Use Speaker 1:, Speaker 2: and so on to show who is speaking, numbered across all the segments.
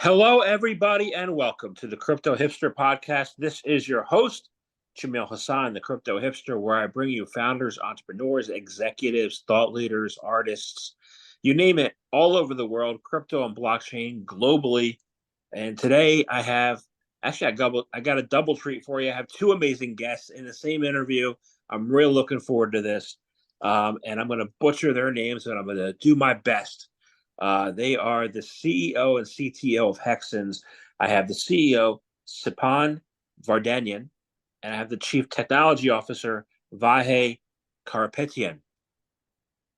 Speaker 1: Hello, everybody, and welcome to the Crypto Hipster Podcast. This is your host, Jamil Hassan, the Crypto Hipster, where I bring you founders, entrepreneurs, executives, thought leaders, artists, you name it, all over the world, crypto and blockchain globally. And today I got a double treat for you. I have two amazing guests in the same interview. I'm really looking forward to this. And I'm going to butcher their names, and I'm going to do my best. They are the CEO and CTO of Hexens. I have the CEO, Sipan Vardanyan, and I have the Chief Technology Officer, Vahe Karapetyan.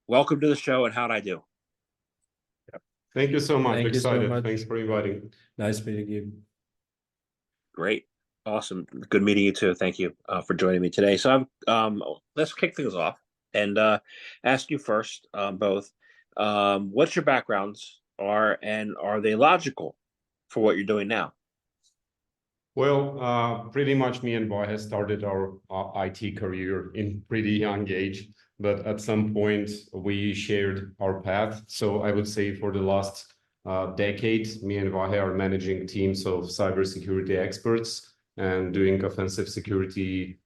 Speaker 1: Welcome to the show, and how'd I do?
Speaker 2: Thank you so much.
Speaker 3: Thank
Speaker 2: Excited.
Speaker 3: you so much.
Speaker 2: Thanks for inviting.
Speaker 3: Nice meeting you.
Speaker 1: Great. Awesome. Good meeting you too. Thank you for joining me today. So let's kick things off and ask you first, both, what your backgrounds are and are they logical for what you're doing now?
Speaker 2: Well, pretty much me and Vahe started our IT career in pretty young age, but at some point we shared our path. So I would say for the last decade, me and Vahe are managing teams of cybersecurity experts and doing offensive security,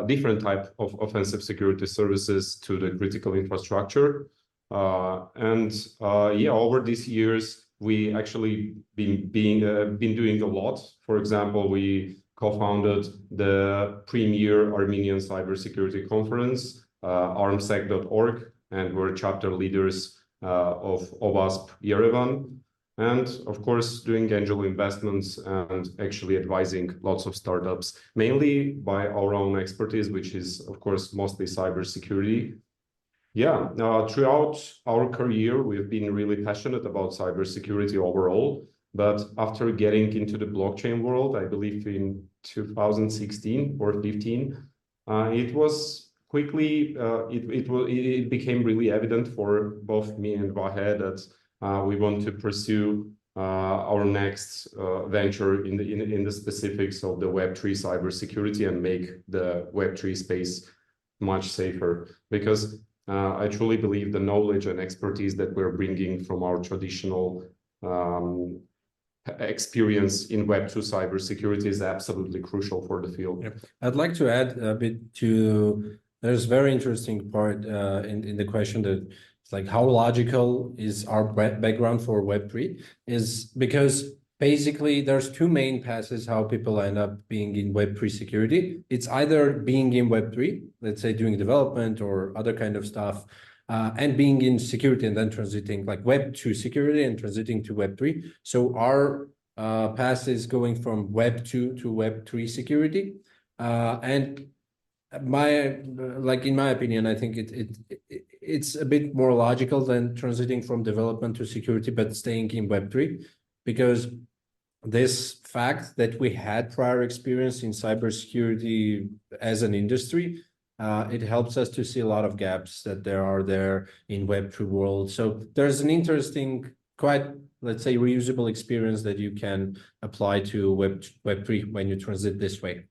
Speaker 2: different type of offensive security services to the critical infrastructure. Over these years, we actually been doing a lot. For example, we co-founded the premier Armenian cybersecurity conference, ARMSec.org, and we're chapter leaders of OWASP Yerevan. And of course, doing angel investments and actually advising lots of startups, mainly by our own expertise, which is, of course, mostly cybersecurity. Yeah, throughout our career, we've been really passionate about cybersecurity overall. But after getting into the blockchain world, I believe in 2016 or 15, it was quickly, it became really evident for both me and Vahe that we want to pursue our next venture in the specifics of the Web3 cybersecurity and make the Web3 space much safer. Because I truly believe the knowledge and expertise that we're bringing from our traditional experience in Web2 cybersecurity is absolutely crucial for the field.
Speaker 3: Yep. I'd like to add a bit to, there's a very interesting part in the question that it's like how logical is our background for Web3 is because basically there's two main paths how people end up being in Web3 security. It's either being in Web3, let's say doing development or other kind of stuff, and being in security and then transiting like Web2 security and transiting to Web3. So our path is going from Web2 to Web3 security. And in my opinion, I think it's a bit more logical than transiting from development to security, but staying in Web3. Because this fact that we had prior experience in cybersecurity as an industry, it helps us to see a lot of gaps that there are there in Web3 world. So there's an interesting, quite, let's say, reusable experience that you can apply to Web3 when you transit this way.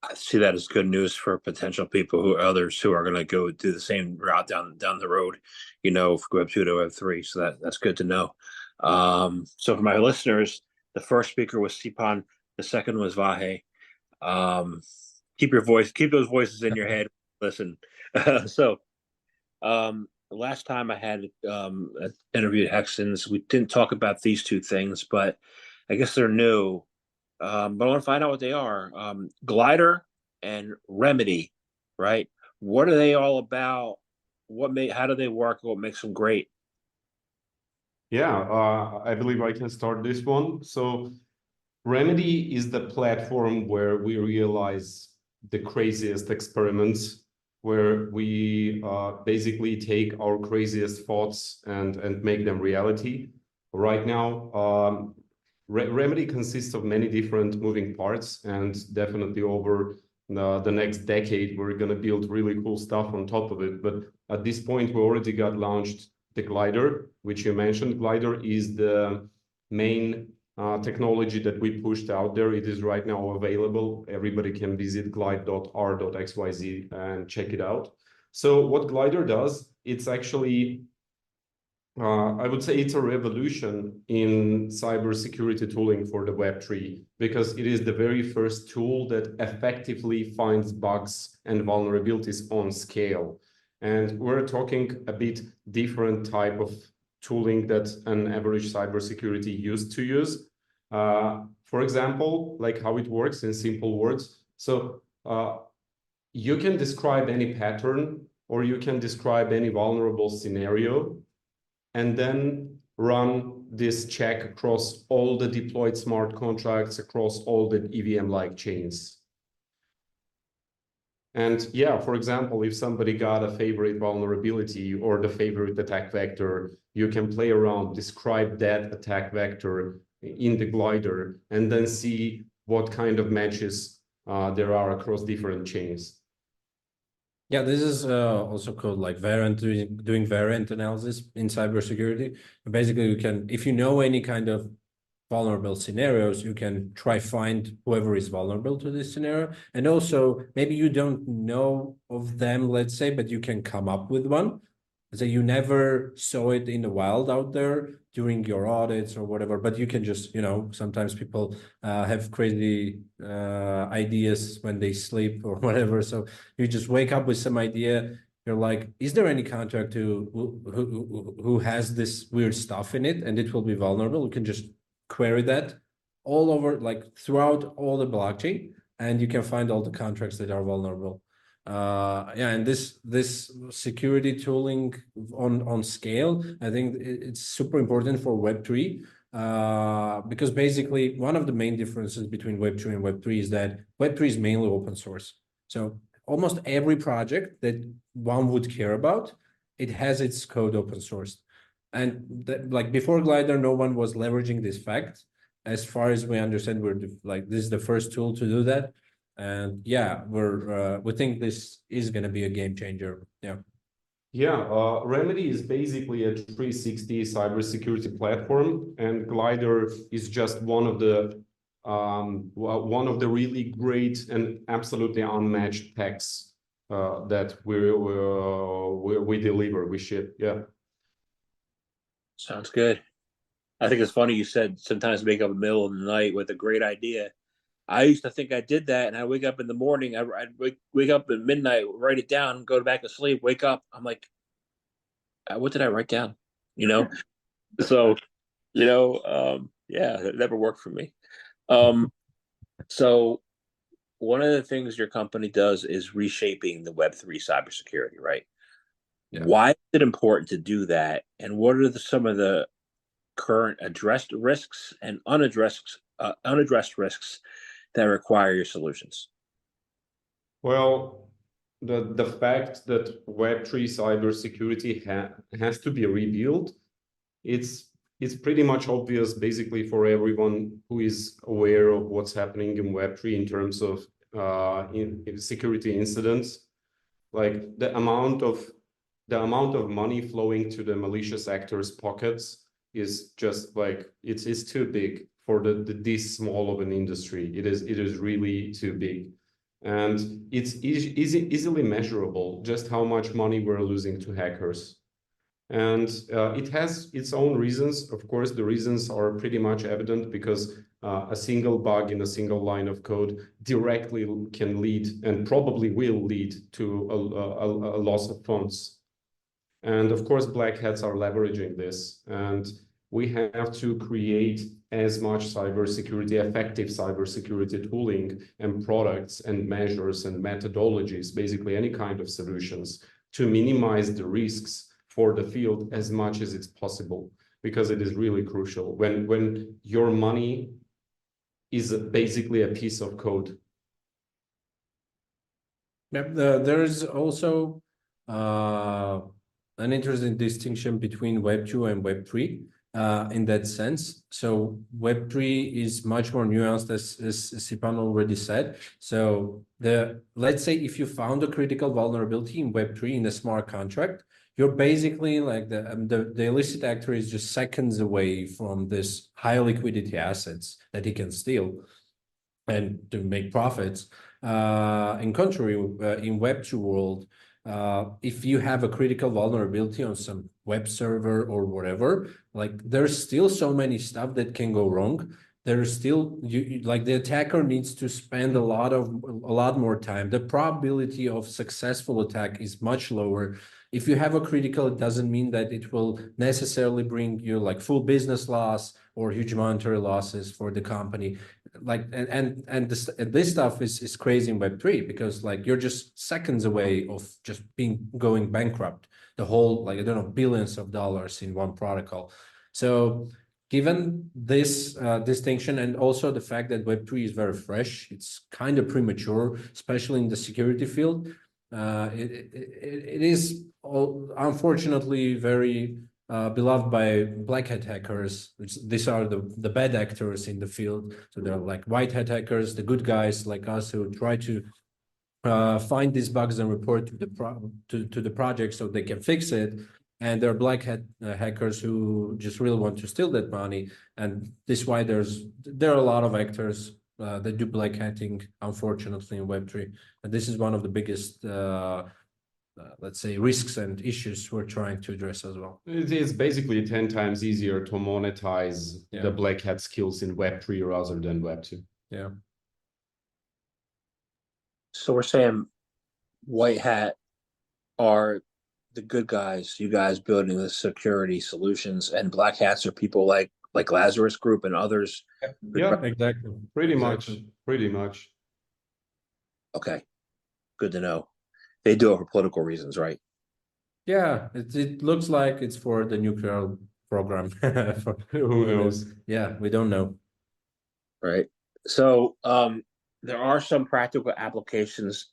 Speaker 1: I see that as good news for potential people others who are going to go do the same route down the road, from Web2 to Web3. So that's good to know. So for my listeners, the first speaker was Sipan, the second was Vahe. Keep those voices in your head. Listen. Last time I had interviewed Hexens, we didn't talk about these two things, but I guess they're new. But I want to find out what they are. Glider and Remedy, right? What are they all about? How do they work? What makes them great?
Speaker 2: Yeah, I believe I can start this one. So Remedy is the platform where we realize the craziest experiments, where we basically take our craziest thoughts and make them reality. Right now, Remedy consists of many different moving parts, and definitely over the next decade, we're going to build really cool stuff on top of it. But at this point, we already got launched the Glider, which you mentioned. Glider is the main technology that we pushed out there. It is right now available. Everybody can visit glide.r.xyz and check it out. So what Glider does, it's actually I would say it's a revolution in cybersecurity tooling for the Web3 because it is the very first tool that effectively finds bugs and vulnerabilities on scale. And we're talking a bit different type of tooling that an average cybersecurity used to use. For example, like how it works in simple words. So you can describe any pattern or you can describe any vulnerable scenario and then run this check across all the deployed smart contracts, across all the EVM-like chains. And yeah, for example, if somebody got a favorite vulnerability or the favorite attack vector, you can play around, describe that attack vector in the glider, and then see what kind of matches there are across different chains.
Speaker 3: Yeah, this is also called like variant, doing variant analysis in cybersecurity. Basically, you can, if you know any kind of vulnerable scenarios, you can try find whoever is vulnerable to this scenario. And also, maybe you don't know of them, let's say, but you can come up with one. So you never saw it in the wild out there during your audits or whatever, but you can just, sometimes people have crazy ideas when they sleep or whatever. So you just wake up with some idea. You're like, is there any contract who has this weird stuff in it and it will be vulnerable? You can just query that all over, like throughout all the blockchain, and you can find all the contracts that are vulnerable. Yeah, and this security tooling on scale, I think it's super important for Web3 because basically one of the main differences between Web2 and Web3 is that Web3 is mainly open source. So almost every project that one would care about, it has its code open sourced. And like before Glider, no one was leveraging this fact. As far as we understand, this is the first tool to do that. And yeah, we think this is going to be a game changer. Yeah.
Speaker 2: Yeah, Remedy is basically a 360 cybersecurity platform, and Glider is just one of the really great and absolutely unmatched packs that we deliver, we ship. Yeah.
Speaker 1: Sounds good. I think it's funny you said sometimes wake up in the middle of the night with a great idea. I used to think I did that, and I wake up in the morning. I'd wake up at midnight, write it down, go back to sleep, wake up. I'm like, what did I write down? So, yeah, it never worked for me. So one of the things your company does is reshaping the Web3 cybersecurity, right?
Speaker 3: Yeah.
Speaker 1: Why is it important to do that? And what are some of the current addressed risks and unaddressed risks that require your solutions?
Speaker 2: Well, the fact that Web3 cybersecurity has to be rebuilt, it's pretty much obvious basically for everyone who is aware of what's happening in Web3 in terms of in security incidents. Like the amount of money flowing to the malicious actors' pockets is just like it's too big for this small of an industry. It is really too big. And it's easily measurable just how much money we're losing to hackers. And it has its own reasons. Of course, the reasons are pretty much evident because a single bug in a single line of code directly can lead and probably will lead to a loss of funds. And of course, black hats are leveraging this. And we have to create as much effective cybersecurity tooling and products and measures and methodologies, basically any kind of solutions to minimize the risks for the field as much as it's possible, because it is really crucial when your money is basically a piece of code.
Speaker 3: Yep, there is also an interesting distinction between Web 2 and Web 3 in that sense. So Web 3 is much more nuanced, as Sipan already said. So let's say if you found a critical vulnerability in Web 3 in a smart contract, you're basically like the illicit actor is just seconds away from this high liquidity assets that he can steal and to make profits. In contrary, in Web2 world, if you have a critical vulnerability on some web server or whatever, like there's still so many stuff that can go wrong. There's still like the attacker needs to spend a lot more time. The probability of successful attack is much lower. If you have a critical, it doesn't mean that it will necessarily bring you like full business loss or huge monetary losses for the company. Like and this stuff is crazy in Web3 because like you're just seconds away of just going bankrupt. The whole, like, I don't know, billions of dollars in one protocol. So given this distinction and also the fact that Web3 is very fresh, it's kind of premature, especially in the security field. It is unfortunately very beloved by black hat hackers. These are the bad actors in the field. So they're like white hat hackers, the good guys like us who try to find these bugs and report to the project so they can fix it. And there are black hat hackers who just really want to steal that money. And this is why there are a lot of actors that do black hatting, unfortunately, in Web3. And this is one of the biggest let's say, risks and issues we're trying to address as well.
Speaker 2: It is basically 10 times easier to monetize the black hat skills in Web3 rather than Web2.
Speaker 3: Yeah.
Speaker 1: So we're saying white hat are the good guys, you guys building the security solutions, and black hats are people like Lazarus Group and others.
Speaker 2: Yeah,
Speaker 3: exactly.
Speaker 2: Pretty much.
Speaker 1: Okay, good to know. They do it for political reasons, right?
Speaker 3: Yeah, it looks like it's for the nuclear program.
Speaker 2: Who knows?
Speaker 3: Yeah, we don't know.
Speaker 1: Right. So there are some practical applications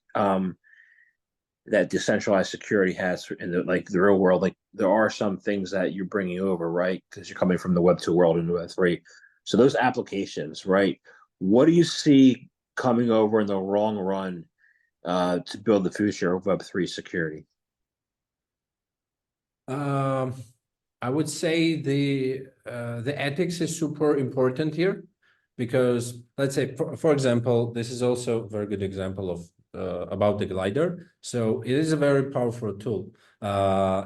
Speaker 1: that decentralized security has in the real world. Like there are some things that you're bringing over, right? Because you're coming from the Web2 world into Web3. So those applications, right? What do you see coming over in the long run to build the future of Web3 security?
Speaker 3: I would say the ethics is super important here because let's say, for example, this is also a very good example of about the glider. So it is a very powerful tool.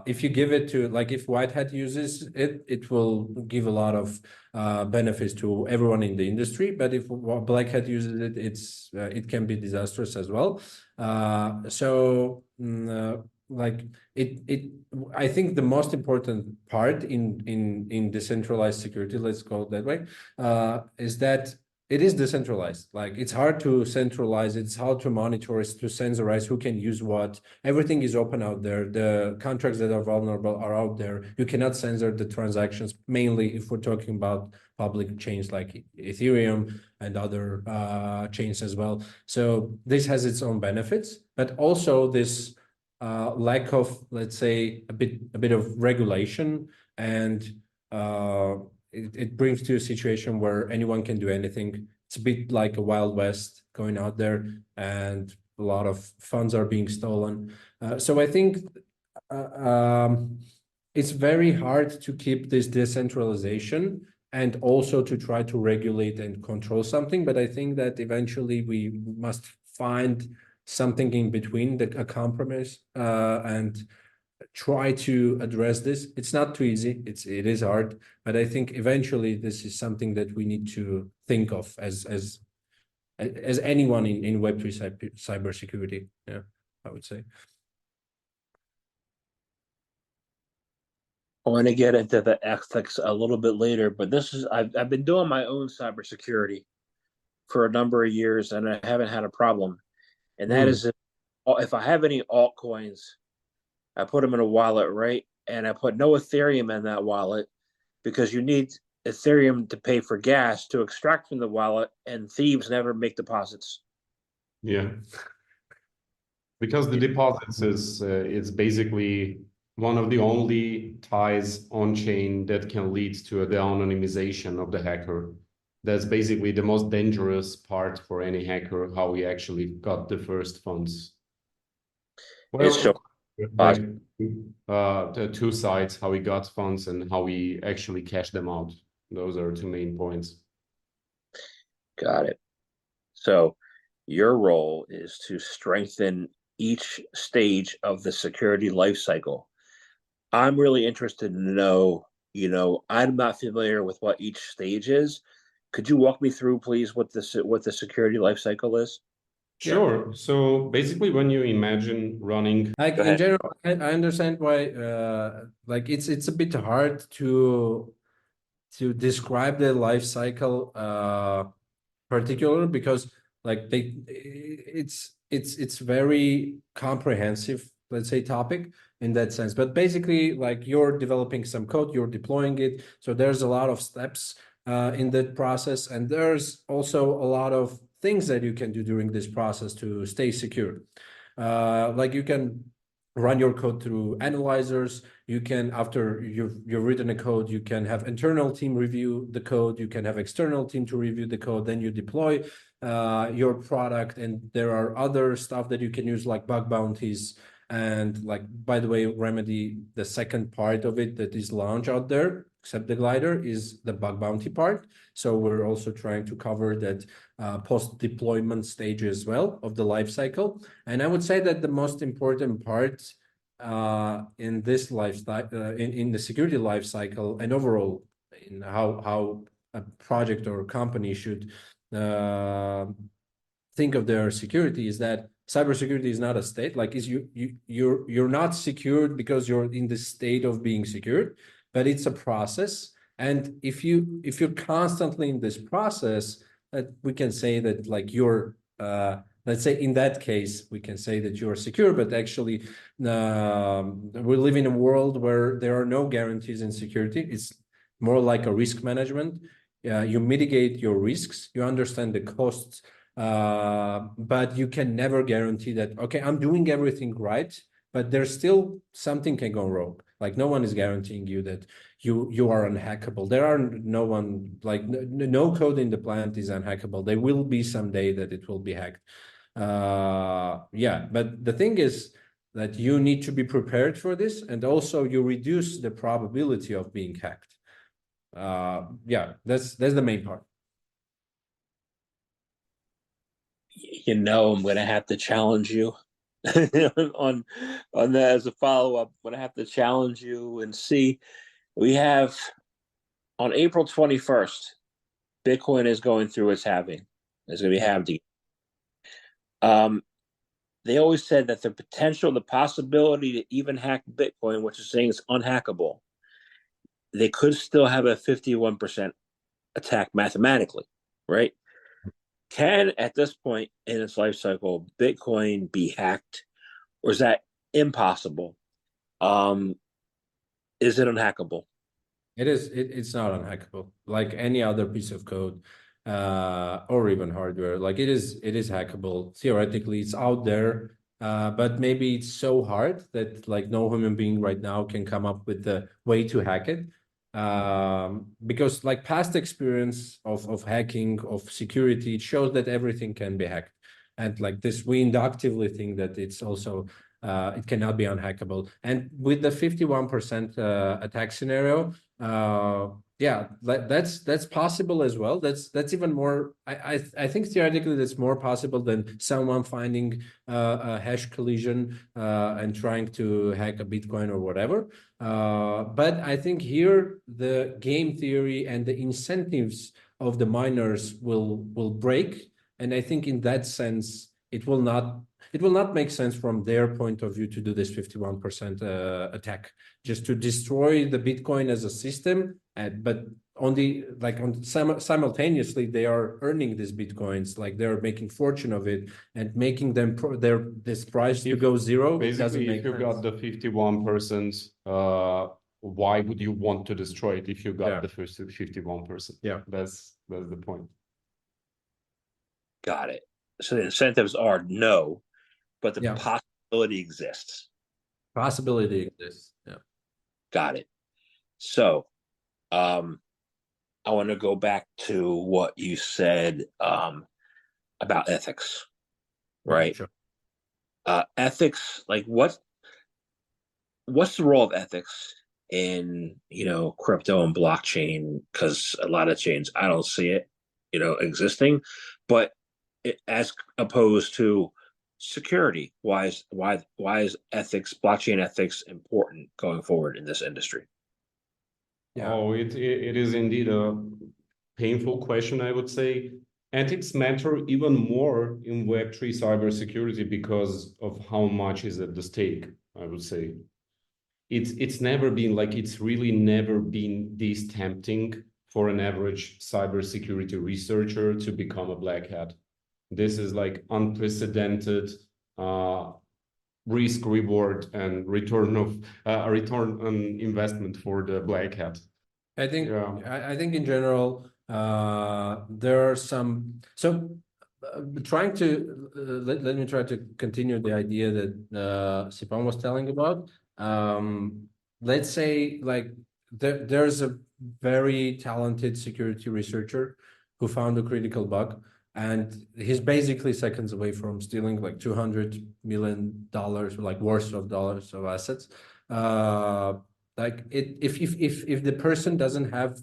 Speaker 3: If you give it to, like, if White Hat uses it, it will give a lot of benefits to everyone in the industry. But if Black Hat uses it, it can be disastrous as well. Like I think the most important part in decentralized security, let's call it that way, is that it is decentralized. Like it's hard to centralize, it's hard to monitor, it's to censorize who can use what. Everything is open out there. The contracts that are vulnerable are out there. You cannot censor the transactions, mainly if we're talking about public chains like Ethereum and other chains as well. So this has its own benefits, but also this lack of, let's say, a bit of regulation, and it brings to a situation where anyone can do anything. It's a bit like a Wild West going out there, and a lot of funds are being stolen. So I think it's very hard to keep this decentralization and also to try to regulate and control something. But I think that eventually we must find something in between, a compromise, and try to address this. It's not too easy. It is hard, but I think eventually this is something that we need to think of as anyone in Web3 cybersecurity. Yeah, I would say.
Speaker 1: I want to get into the ethics a little bit later, but I've been doing my own cybersecurity for a number of years, and I haven't had a problem. And that is if I have any altcoins, I put them in a wallet, right? And I put no Ethereum in that wallet because you need Ethereum to pay for gas to extract from the wallet, and thieves never make deposits.
Speaker 2: Yeah. Because the deposits is basically one of the only ties on chain that can lead to the anonymization of the hacker. That's basically the most dangerous part for any hacker, how he actually got the first funds. Well,
Speaker 1: It's so
Speaker 2: like the two sides, how he got funds and how he actually cashed them out. Those are two main points.
Speaker 1: Got it. So your role is to strengthen each stage of the security life cycle. I'm really interested to know, I'm not familiar with what each stage is. Could you walk me through, please, what the security life cycle is?
Speaker 2: Sure. So basically, when you imagine running,
Speaker 3: Like
Speaker 1: Go
Speaker 3: in
Speaker 1: ahead.
Speaker 3: general, I understand why like it's a bit hard to describe the life cycle particular, because like it's very comprehensive, let's say, topic in that sense. But basically, like, you're developing some code, you're deploying it, so there's a lot of steps in that process, and there's also a lot of things that you can do during this process to stay secure. Like, you can run your code through analyzers. You can, after you've written a code, you can have internal team review the code. You can have external team to review the code. Then you deploy your product, and there are other stuff that you can use, like bug bounties. And, like, by the way, Remedy, the second part of it that is launched out there, except the glider, is the bug bounty part. So we're also trying to cover that post-deployment stage as well of the life cycle. And I would say that the most important part in this lifestyle, in the security life cycle, and overall in how a project or company should think of their security, is that cybersecurity is not a state. Like, is you're not secured because you're in the state of being secured, but it's a process. And if you're constantly in this process, we can say that, like, you're let's say, in that case, we can say that you're secure, but actually we live in a world where there are no guarantees in security. It's more like a risk management. You mitigate your risks, you understand the costs, but you can never guarantee that, okay, I'm doing everything right, but there's still something can go wrong. Like, no one is guaranteeing you that you are unhackable. There are no code in the planet is unhackable. There will be someday that it will be hacked. Yeah, but the thing is that you need to be prepared for this, and also you reduce the probability of being hacked. Yeah, that's the main part.
Speaker 1: I'm going to have to challenge you on that as a follow-up. I'm going to have to challenge you and see. We have on April 21st, Bitcoin is going through its halving. It's going to be halved. They always said that the possibility to even hack Bitcoin, which is saying it's unhackable, they could still have a 51% attack mathematically, right? Can, at this point in its life cycle, Bitcoin be hacked, or is that impossible? Is it unhackable?
Speaker 3: It is. It's not unhackable. Like any other piece of code, or even hardware. Like, it is hackable. Theoretically, it's out there, but maybe it's so hard that, like, no human being right now can come up with the way to hack it. Because, like, past experience of hacking, of security, it shows that everything can be hacked. And, like, this, we inductively think that it's also it cannot be unhackable. And with the 51% attack scenario, yeah, that's possible as well. That's even more. I think theoretically that's more possible than someone finding a hash collision and trying to hack a Bitcoin or whatever. But I think here the game theory and the incentives of the miners will break, and I think in that sense it will not make sense from their point of view to do this 51% attack, just to destroy the Bitcoin as a system. But simultaneously, they are earning these Bitcoins, like they're making fortune of it and making them this price to go zero.
Speaker 2: Basically, if you got the 51%, why would you want to destroy it if you got the first 51%?
Speaker 3: Yeah,
Speaker 2: that's the point.
Speaker 1: Got it. So the incentives are no, but the possibility exists.
Speaker 3: Possibility exists. Yeah.
Speaker 1: Got it. So, I want to go back to what you said about ethics, right?
Speaker 3: Sure.
Speaker 1: Ethics, like what's the role of ethics in crypto and blockchain? Because a lot of chains, I don't see it existing, but as opposed to security? Why is ethics, blockchain ethics, important going forward in this industry?
Speaker 3: Yeah.
Speaker 2: Oh, it is indeed a painful question, I would say. Ethics matter even more in Web3 cybersecurity because of how much is at the stake, I would say. It's never been like, it's really never been this tempting for an average cybersecurity researcher to become a black hat. This is like unprecedented risk reward and return on investment for the black hat.
Speaker 3: I think
Speaker 2: Yeah.
Speaker 3: I think in general there are some trying to let me try to continue the idea that Sipan was telling about. Let's say like there's a very talented security researcher who found a critical bug, and he's basically seconds away from stealing like $200 million, like worth of dollars of assets. Like if the person doesn't have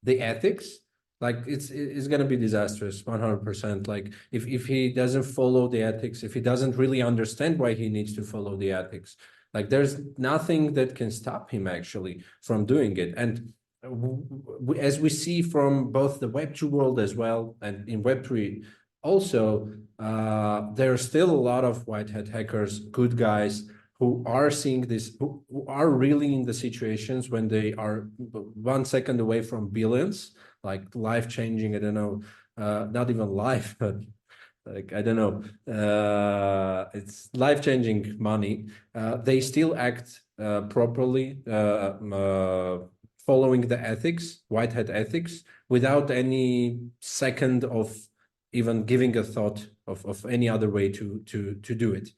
Speaker 3: the ethics, like it's gonna be disastrous 100%. Like if he doesn't follow the ethics, if he doesn't really understand why he needs to follow the ethics, like there's nothing that can stop him actually from doing it. And as we see from both the Web2 world as well and in Web3 also, there are still a lot of white hat hackers, good guys who are seeing this, who are really in the situations when they are 1 second away from billions, like life-changing, I don't know, not even life, but like, I don't know, it's life-changing money. They still act properly, following the ethics, white hat ethics, without any second of even giving a thought of any other way to do it.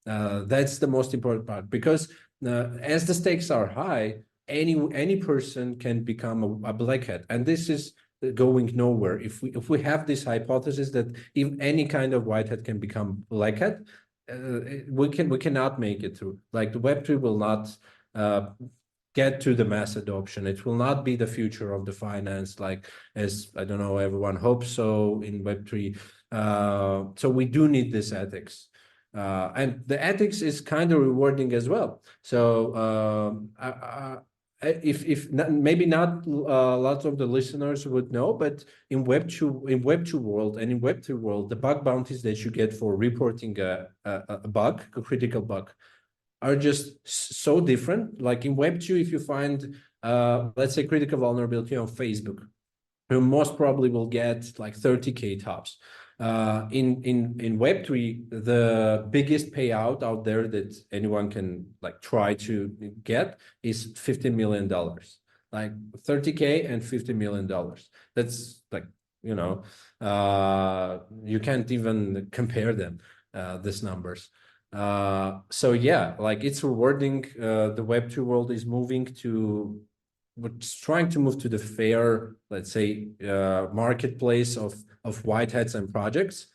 Speaker 3: That's the most important part, because as the stakes are high, any person can become a black hat, and this is going nowhere. If we have this hypothesis that if any kind of white hat can become black hat, we cannot make it through. Like the Web3 will not get to the mass adoption. It will not be the future of the finance, like as I don't know, everyone hopes so in Web3. So we do need this ethics. And the ethics is kind of rewarding as well. So if maybe not lots of the listeners would know, but in Web2 world and in Web3 world, the bug bounties that you get for reporting a bug, a critical bug, are just so different. Like in Web2, if you find let's say critical vulnerability on Facebook, you most probably will get like 30K tops. In Web3, the biggest payout out there that anyone can like try to get is $50 million. Like 30K and $50 million. That's like, you know, you can't even compare them, these numbers. So yeah, like it's rewarding. The Web2 world is moving to, we're trying to move to the fair, let's say, marketplace of white hats and projects.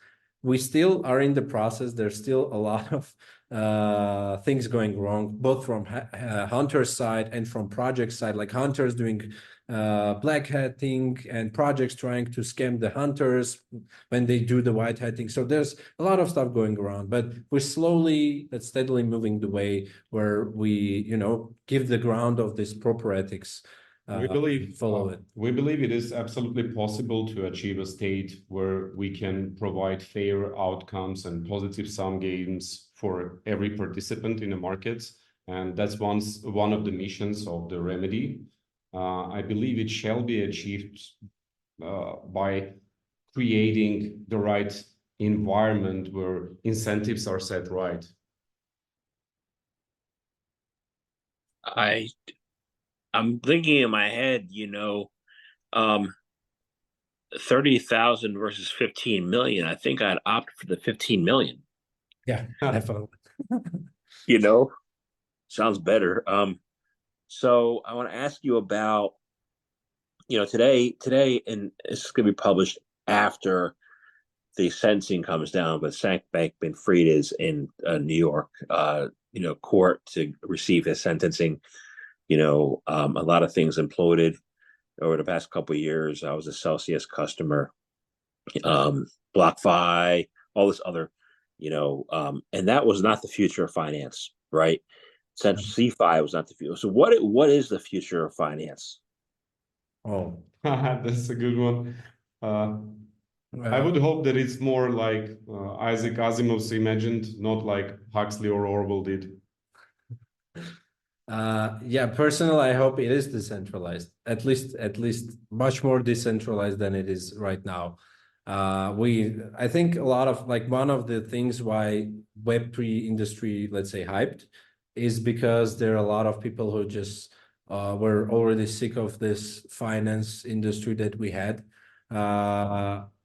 Speaker 3: We still are in the process. There's still a lot of things going wrong, both from Hunter's side and from project side, like Hunter's doing black hatting and projects trying to scam the hunters when they do the white hatting. So there's a lot of stuff going around, but we're slowly but steadily moving the way where we, you know, give the ground of this proper ethics.
Speaker 2: We believe
Speaker 3: follow it.
Speaker 2: We believe it is absolutely possible to achieve a state where we can provide fair outcomes and positive sum games for every participant in the markets. And that's one of the missions of the remedy. I believe it shall be achieved by creating the right environment where incentives are set right.
Speaker 1: I'm thinking in my head, 30,000 versus 15 million. I think I'd opt for the 15 million.
Speaker 3: Yeah, definitely.
Speaker 1: Sounds better. So I want to ask you about, today, and it's going to be published after the sentencing comes down, but Sam Bankman-Fried is in New York, court to receive his sentencing. A lot of things imploded over the past couple of years. I was a Celsius customer, BlockFi, all this other, and that was not the future of finance, right? Since CFI was not the future. So what is the future of finance?
Speaker 3: Oh,
Speaker 2: That's a good one. I would hope that it's more like Isaac Asimov's imagined, not like Huxley or Orwell did.
Speaker 3: Yeah, personally, I hope it is decentralized, at least much more decentralized than it is right now. I think a lot of like one of the things why Web3 industry, let's say, hyped, is because there are a lot of people who just were already sick of this finance industry that we had.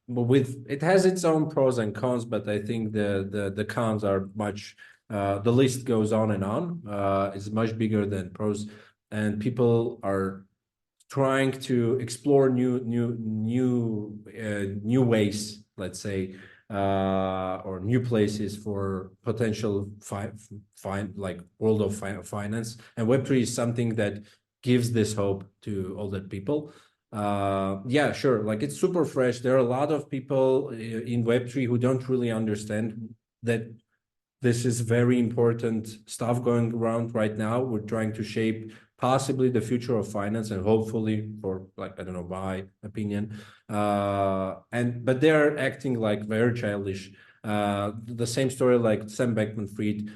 Speaker 3: With it has its own pros and cons, but I think the cons are much. The list goes on and on. It's much bigger than pros, and people are trying to explore new ways, let's say, or new places for potential like world of finance. And Web3 is something that gives this hope to all the people. Yeah, sure. Like it's super fresh. There are a lot of people in Web3 who don't really understand that this is very important stuff going around right now. We're trying to shape possibly the future of finance, and hopefully, for like, I don't know, my opinion. But they're acting like very childish. The same story like Sam Bankman-Fried.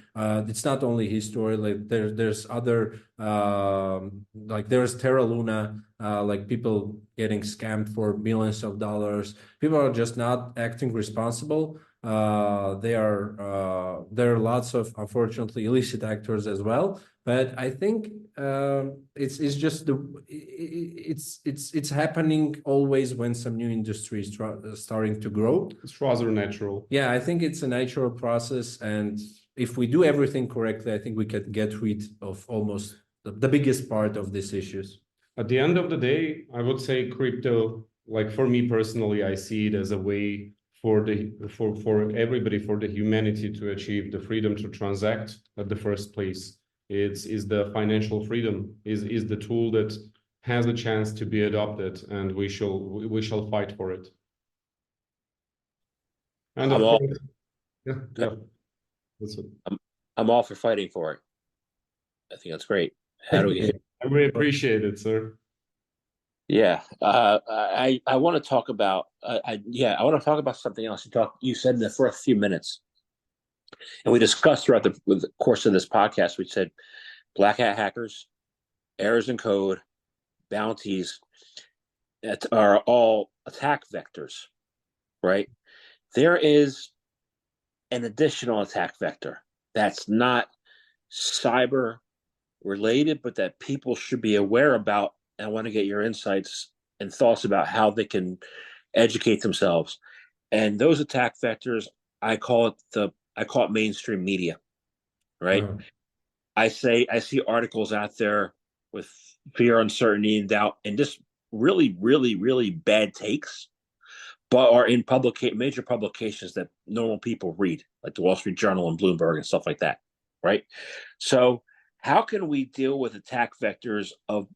Speaker 3: It's not only his story. Like there's other like there's Terra Luna. Like people getting scammed for millions of dollars. People are just not acting responsible. There are lots of, unfortunately, illicit actors as well. But I think it's just it's happening always when some new industry is starting to grow.
Speaker 2: It's rather natural.
Speaker 3: Yeah, I think it's a natural process, and if we do everything correctly, I think we can get rid of almost the biggest part of these issues.
Speaker 2: At the end of the day, I would say crypto, like for me personally, I see it as a way for everybody, for the humanity to achieve the freedom to transact at the first place. Is the financial freedom, is the tool that has a chance to be adopted, and we shall fight for it. And of course, yeah, that's it.
Speaker 1: I'm all for fighting for it. I think that's great. How do we get?
Speaker 2: I really appreciate it, sir.
Speaker 1: Yeah, I want to talk about I want to talk about something else. You said in the first few minutes, and we discussed throughout the course of this podcast. We said black hat hackers, errors in code, bounties, that are all attack vectors, right? There is an additional attack vector that's not cyber related, but that people should be aware about. I want to get your insights and thoughts about how they can educate themselves. And those attack vectors, I call it mainstream media, right? I see articles out there with fear, uncertainty, and doubt, and just really, really, really bad takes, but are in major publications that normal people read, like the Wall Street Journal and Bloomberg and stuff like that, right? So how can we deal with attack vectors of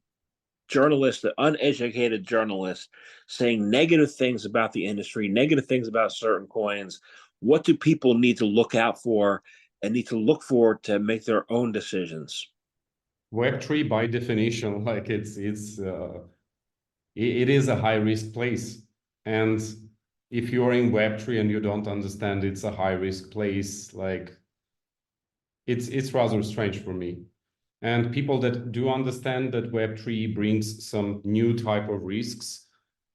Speaker 1: journalists, the uneducated journalists, saying negative things about the industry, negative things about certain coins? What do people need to look out for and need to look for to make their own decisions?
Speaker 2: Web3 by definition, like it is a high risk place, and if you're in Web3 and you don't understand it's a high risk place, like it's rather strange for me. And people that do understand that Web3 brings some new type of risks,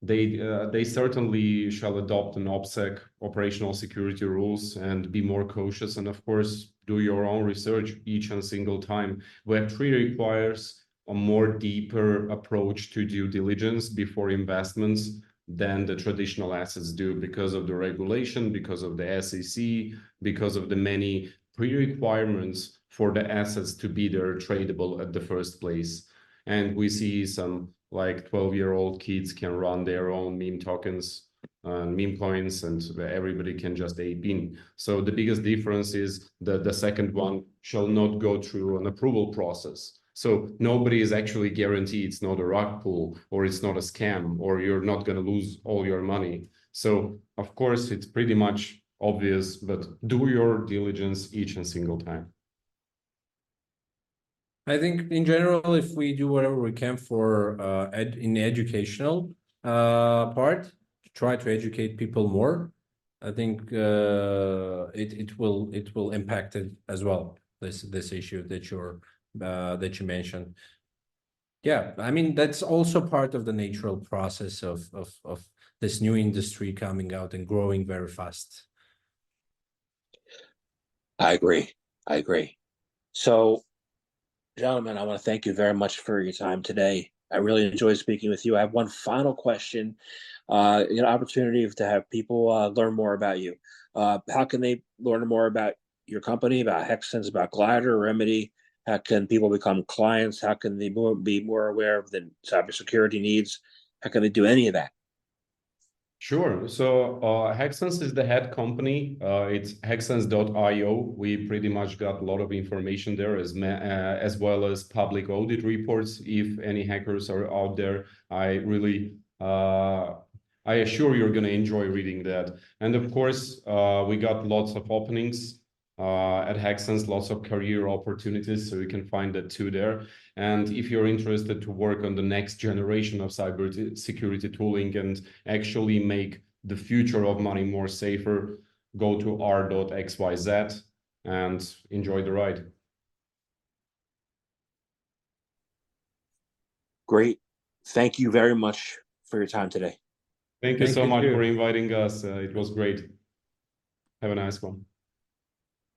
Speaker 2: they certainly shall adopt an OPSEC, operational security rules, and be more cautious. And of course, do your own research each and single time. Web3 requires a more deeper approach to due diligence before investments than the traditional assets do, because of the regulation, because of the SEC, because of the many pre-requirements for the assets to be there tradable at the first place. And we see some like 12-year-old kids can run their own meme tokens and meme coins, and everybody can just ape in. So the biggest difference is that the second one shall not go through an approval process. So nobody is actually guaranteed it's not a rug pull, or it's not a scam, or you're not going to lose all your money. So of course, it's pretty much obvious, but do your diligence each and single time.
Speaker 3: I think in general, if we do whatever we can for in the educational part, to try to educate people more, I think it will impact it as well. This issue that you mentioned. Yeah, I mean that's also part of the natural process of this new industry coming out and growing very fast.
Speaker 1: I agree. I agree. So, gentlemen, I want to thank you very much for your time today. I really enjoyed speaking with you. I have one final question. An opportunity to have people learn more about you. How can they learn more about your company, about Hexens, about Glider, Remedy? How can people become clients? How can they be more aware of the cybersecurity needs? How can they do any of that?
Speaker 2: Sure. So Hexens is the head company. It's Hexens.io. We pretty much got a lot of information there, as well as public audit reports. If any hackers are out there, I assure you're going to enjoy reading that. And of course, we got lots of openings at Hexens, lots of career opportunities, so you can find that too there. And if you're interested to work on the next generation of cybersecurity tooling and actually make the future of money more safer, go to r.xyz and enjoy the ride.
Speaker 1: Great. Thank you very much for your time today.
Speaker 2: Thank you so much
Speaker 3: too.
Speaker 2: for inviting us. It was great. Have a nice one.